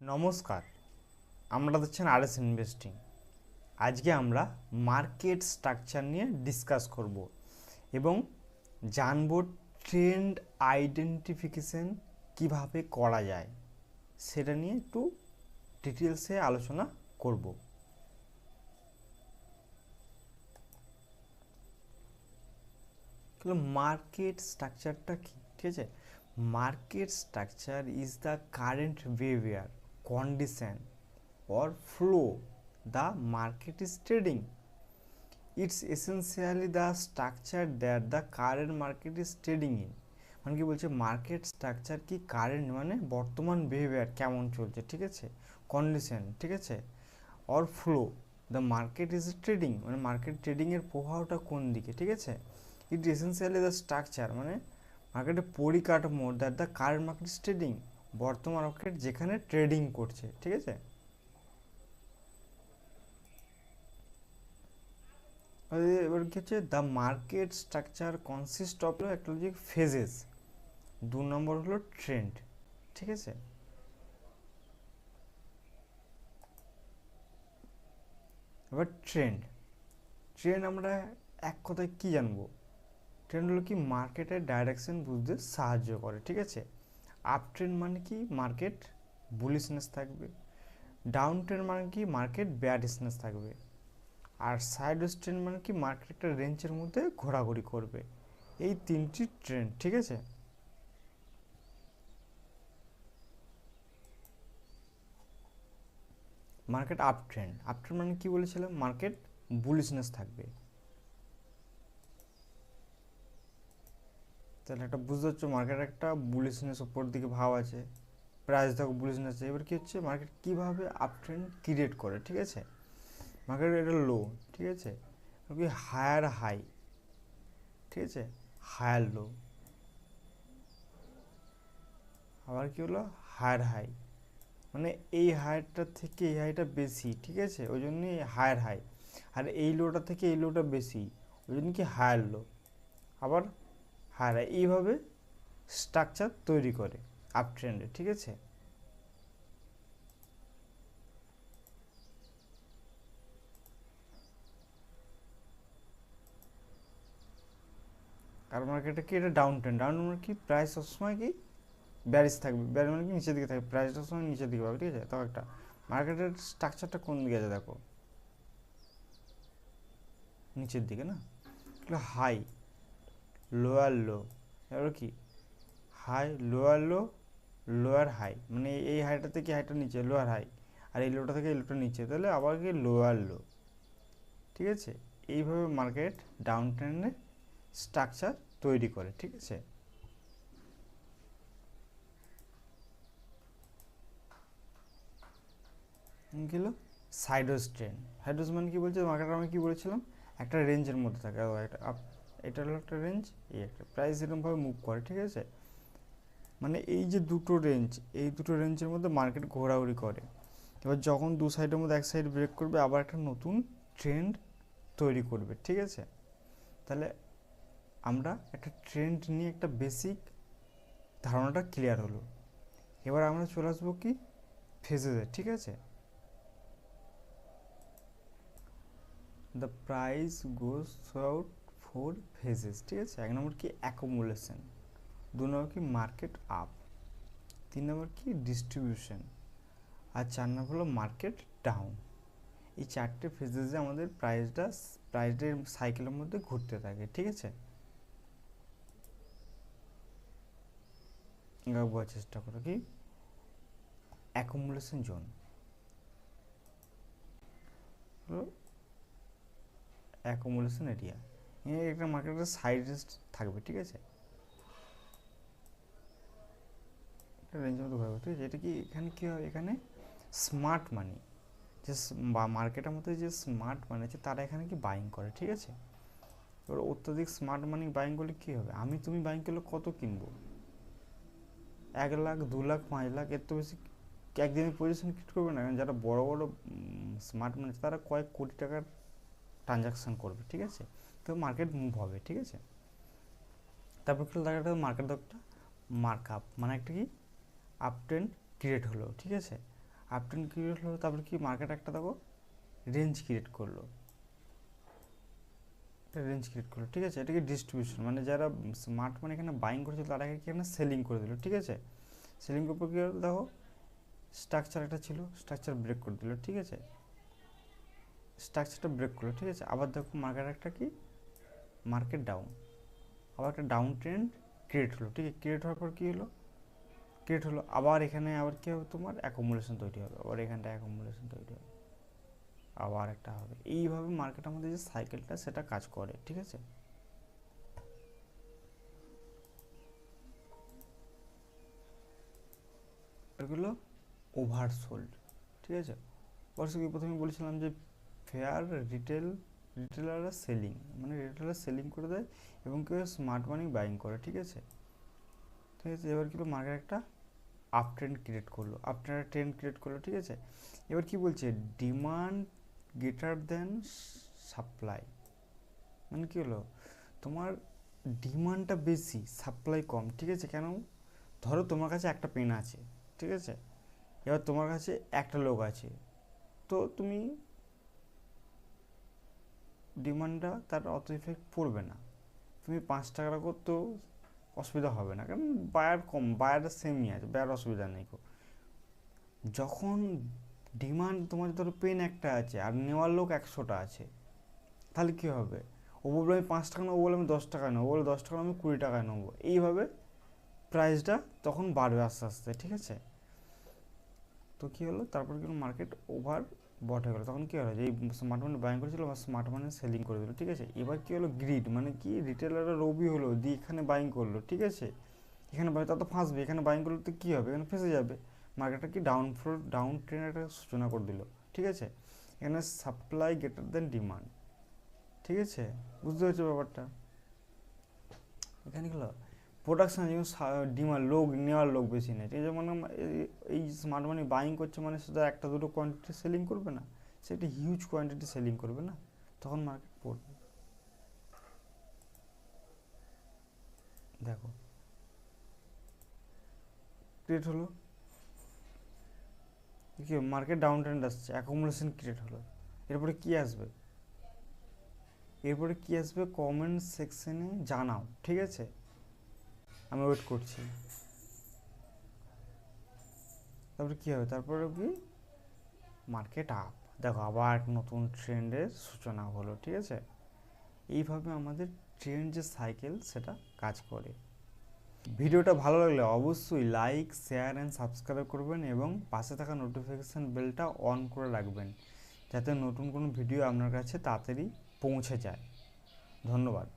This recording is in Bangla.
নমস্কার, আমরা দেখছেন আরএস ইনভেস্টিং। আজকে আমরা মার্কেট স্ট্রাকচার নিয়ে ডিসকাস করব এবং জানব ট্রেন্ড আইডেন্টিফিকেশন কিভাবে করা যায় সেটা নিয়ে একটু ডিটেলসে আলোচনা করব। মার্কেট স্ট্রাকচারটা কি? ঠিক আছে, market structure is the current behaviour, condition or flow the market is trading. It's essentially the structure that the current market is trading in. মানে কি বলছে, মার্কেট স্ট্রাকচার কি? কারেন্ট মানে বর্তমান বিহেভিয়ার কেমন চলছে, ঠিক আছে, কন্ডিশন, ঠিক আছে, or flow the market is trading, মানে মার্কেট ট্রেডিংয়ের প্রভাবটা কোন দিকে, ঠিক আছে। ইট এসেন্সিয়ালি দ্য স্ট্রাকচার মানে মার্কেটের পরিকাঠামো that the current market is trading, বর্তমান মার্কেট যেখানে ট্রেডিং করছে, ঠিক আছে। এবার কি হচ্ছে, the market structure consist of একটা হচ্ছে ফেজেস, 2 নম্বর হলো ট্রেন্ড, ঠিক আছে। এবার ট্রেন্ড আমরা এক কথায় কি জানবো? ট্রেন্ড হলো কি, মার্কেটের ডাইরেকশন বুঝতে সাহায্য করে, ঠিক আছে। আপ ট্রেন্ড মানে কি, মার্কেট বুলিশনেস থাকবে। ডাউন ট্রেন্ড মানে কি, মার্কেট বেয়ারিশনেস থাকবে। আর সাইড ট্রেন্ড মানে কি, মার্কেট একটা রেঞ্জের মধ্যে ঘোরাঘুরি করবে। এই 3টি ট্রেন্ড, ঠিক আছে। মার্কেট আপ ট্রেন্ড মানে কি বলেছিলাম, মার্কেট বুলিশনেস থাকবে। তাহলে একটা বুঝতে পারছো, মার্কেট একটা বুলিশনেস উপর দিকে ভাব আছে, প্রাইস দেখো বুলিশনেস আছে। এবার কি হচ্ছে, মার্কেট কীভাবে আপ ট্রেন্ড ক্রিয়েট করে, ঠিক আছে। মার্কেট এটা লো, ঠিক আছে, কি হায়ার হাই, ঠিক আছে, হায়ার লো, আবার কি হলো হায়ার হাই, মানে এই হাইটা থেকে এই হাইটা বেশি, ঠিক আছে, ওই জন্যই হায়ার হাই। আর এই লোটা থেকে এই লোটা বেশি, ওই জন্য কি হায়ার লো, আবার হায়ার হাই। এইভাবে স্ট্রাকচার তৈরি করে আপ ট্রেন্ডে, ঠিক আছে। আর মার্কেটে কি, এটা ডাউন ট্রেন্ড মানে কি, প্রাইস সবসময় কি ব্যারিস থাকবে, ব্যারিস মানে কি নিচের দিকে থাকবে, প্রাইস সবসময় নিচের দিকে পাবে, ঠিক আছে। তাও একটা মার্কেটের স্ট্রাকচারটা কোন দিকে আছে দেখো, নিচের দিকে না, হাই লোয়ার লো, এবার কি high lower low lower high, মানে এই হাইটা থেকে হাইটা নিচে লোয়ার হাই, আর এই লোটা থেকে এই লোটা নিচে, তাহলে আবার কি লোয়ার লো, ঠিক আছে। এইভাবে মার্কেট ডাউন ট্রেন্ডে স্ট্রাকচার তৈরি করে, ঠিক আছে। গেল সাইডওয়েজ ট্রেন্ড। সাইডওয়েজ মানে কি বলছে, মার্কেট আমি কি বলেছিলাম, একটা রেঞ্জের মধ্যে থাকে, একটা আপ, এটা হলো একটা রেঞ্জ, এই একটা প্রাইস এরকমভাবে মুভ করে, ঠিক আছে। মানে এই যে দুটো রেঞ্জ, এই দুটো রেঞ্জের মধ্যে মার্কেট ঘোরাঘুরি করে। এবার যখন দু সাইডের মধ্যে এক সাইড ব্রেক করবে, আবার একটা নতুন ট্রেন্ড তৈরি করবে, ঠিক আছে। তাহলে আমরা একটা ট্রেন্ড নিয়ে একটা বেসিক ধারণাটা ক্লিয়ার হলো। এবার আমরা চলে আসবো কি ফেজেসে, ঠিক আছে। The price goes throughout 4 phases, ঠিক আছে। 1 নম্বর কি অ্যাকুমুলেশন, 2 নম্বর কি মার্কেট আপ, 3 নম্বর কি ডিস্ট্রিবিউশন, আর 4 নম্বর হলো মার্কেট ডাউন। এই 4টে ফেজেসে আমাদের প্রাইসের সাইকেলের মধ্যে ঘুরতে থাকে, ঠিক আছে। বোঝার চেষ্টা করো কি অ্যাকুমুলেশন জোন, অ্যাকুমুলেশন এরিয়া, একটা মার্কেটের সাইড থাকবে, ঠিক আছে, একটা রেঞ্জের মধ্যে ঘুরবে, ঠিক আছে। এটা কি এখানে কী হয়, এখানে স্মার্ট মানি, যে মার্কেটের মধ্যে যে স্মার্ট মানি আছে তারা এখানে কি বাইং করে, ঠিক আছে। এবার অত্যাধিক স্মার্ট মানি বাইং করলে কী হবে, তুমি বাইং করলে কত কিনবো, 1 লাখ 2 লাখ 5 লাখ, এর তো বেশি একদিনে পজিশন ক্রিয়েট করবে না। কারণ যারা বড় বড় স্মার্ট মানি আছে তারা কয়েক কোটি টাকার ট্রানজাকশান করবে, ঠিক আছে। তো মার্কেট মুভ হবে, ঠিক আছে। তারপর কি দেখা মার্কেট একটা মার্ক আপ, মানে একটা কি আপ ট্রেন্ড ক্রিয়েট হলো, ঠিক আছে। আপ ট্রেন্ড ক্রিয়েট হলো, তারপর কি মার্কেট একটা দেখো রেঞ্জ ক্রিয়েট করলো, রেঞ্জ ক্রিয়েট করলো, ঠিক আছে। এটাকে ডিস্ট্রিবিউশন, মানে যারা স্মার্ট মানি এখানে বাইং করেছিল তারা এখানে সেলিং করে দিল, ঠিক আছে। সেলিং করার পর কি হলো দেখো, স্ট্রাকচার একটা ছিল, স্ট্রাকচার ব্রেক করে দিল, ঠিক আছে। স্ট্রাকচারটা ব্রেক করলো, ঠিক আছে। আবার দেখো মার্কেট একটা কি, মার্কেট ডাউন, আবার একটা ডাউন ট্রেন্ড ক্রিয়েট হলো, ঠিক আছে। ক্রিয়েট হওয়ার পর কী হলো, ক্রিয়েট হলো, আবার এখানে আবার কী হবে তোমার অ্যাকোমোডেশন তৈরি হবে, আবার এখানটা অ্যাকোমোডেশন তৈরি হবে, আবার একটা হবে। এইভাবে মার্কেট আমাদের যে সাইকেলটা সেটা কাজ করে, ঠিক আছে। এগুলো ওভারসোল্ড, ঠিক আছে। প্রথমে বলেছিলাম যে ফেয়ার রিটেলাররা সেলিং, মানে রিটেলার সেলিং করে দেয় এবং কেউ স্মার্ট মানি বাইং করে, ঠিক আছে। ঠিক আছে, এবার কিন্তু মার্কেট একটা আপ ট্রেন্ড ক্রিয়েট করলো, আপ ট্রেন্ড ক্রিয়েট করলো, ঠিক আছে। এবার কি বলছে, ডিমান্ড গ্রেটার দেন সাপ্লাই, মানে কি হলো তোমার ডিমান্ডটা বেশি সাপ্লাই কম, ঠিক আছে। কেন, ধরো তোমার কাছে একটা পেন আছে, ঠিক আছে। এবার তোমার কাছে একটা লোক আছে, তো তুমি ডিমান্ডটা তার অত ইফেক্ট পড়বে না, তুমি 5 টাকা করতেও অসুবিধা হবে না, কারণ বায়ার কম, বায়ারটা সেমই আছে, বায়ার অসুবিধা নেই। যখন ডিমান্ড, তোমার ধরো পেন একটা আছে আর নেওয়ার লোক 100টা আছে, তাহলে কী হবে, ও বলবে আমি 5 টাকা নেবো, ও বলে আমি 10 টাকায় নেবো, ও বলে 10 টাকা আমি 20 টাকায় নেবো, এইভাবে প্রাইসটা তখন বাড়বে আস্তে আস্তে, ঠিক আছে। তো কী হলো, তারপর কিন্তু মার্কেট ওভার বট হয়ে গেলো, তখন কী হলো যে এই স্মার্ট মানি বাইং করেছিল বা স্মার্ট মানি সেলিং করে দিল, ঠিক আছে। এবার কী হলো, গ্রিড, মানে কি রিটেলাররা রবি হলো, দিয়ে এখানে বাইং করলো, ঠিক আছে। এখানে বাই, তা তো ফাঁসবে, এখানে বাইং করলে তো কী হবে, এখানে ফেঁসে যাবে, মার্কেটটা কি ডাউন ট্রেন্ড একটা সূচনা করে দিল, ঠিক আছে। এখানে সাপ্লাই গ্রেটার দেন ডিমান্ড, ঠিক আছে, বুঝতে পারছো ব্যাপারটা। এখানে কি হলো, প্রোডাকশান যেমন ডিমান্ড, লোক নেওয়ার লোক বেশি নেই, ঠিক আছে। মানে এই স্মার্ট মানি বাইং করছে মানে শুধু একটা দুটো কোয়ান্টিটি সেলিং করবে না, সেটা হিউজ কোয়ান্টিটি সেলিং করবে না, তখন মার্কেট পড়বে। দেখো ক্রিয়েট হলো, কি মার্কেট ডাউন ট্রেন্ড আসছে, অ্যাকুমুলেশন ক্রিয়েট হলো, এরপরে কি আসবে, এরপরে কি আসবে কমেন্ট সেকশনে জানাও, ঠিক আছে, আমি ওয়েট করছি। তারপরে কী হবে, তারপরে কি মার্কেট আপ, দেখো আবার নতুন ট্রেন্ডের সূচনা হলো, ঠিক আছে। এইভাবে আমাদের ট্রেন্ড যে সাইকেল সেটা কাজ করে। ভিডিওটা ভালো লাগলে অবশ্যই লাইক, শেয়ার অ্যান্ড সাবস্ক্রাইব করবেন এবং পাশে থাকা নোটিফিকেশান বেলটা অন করে রাখবেন, যাতে নতুন কোনো ভিডিও আপনার কাছে তাড়াতাড়ি পৌঁছে যায়। ধন্যবাদ।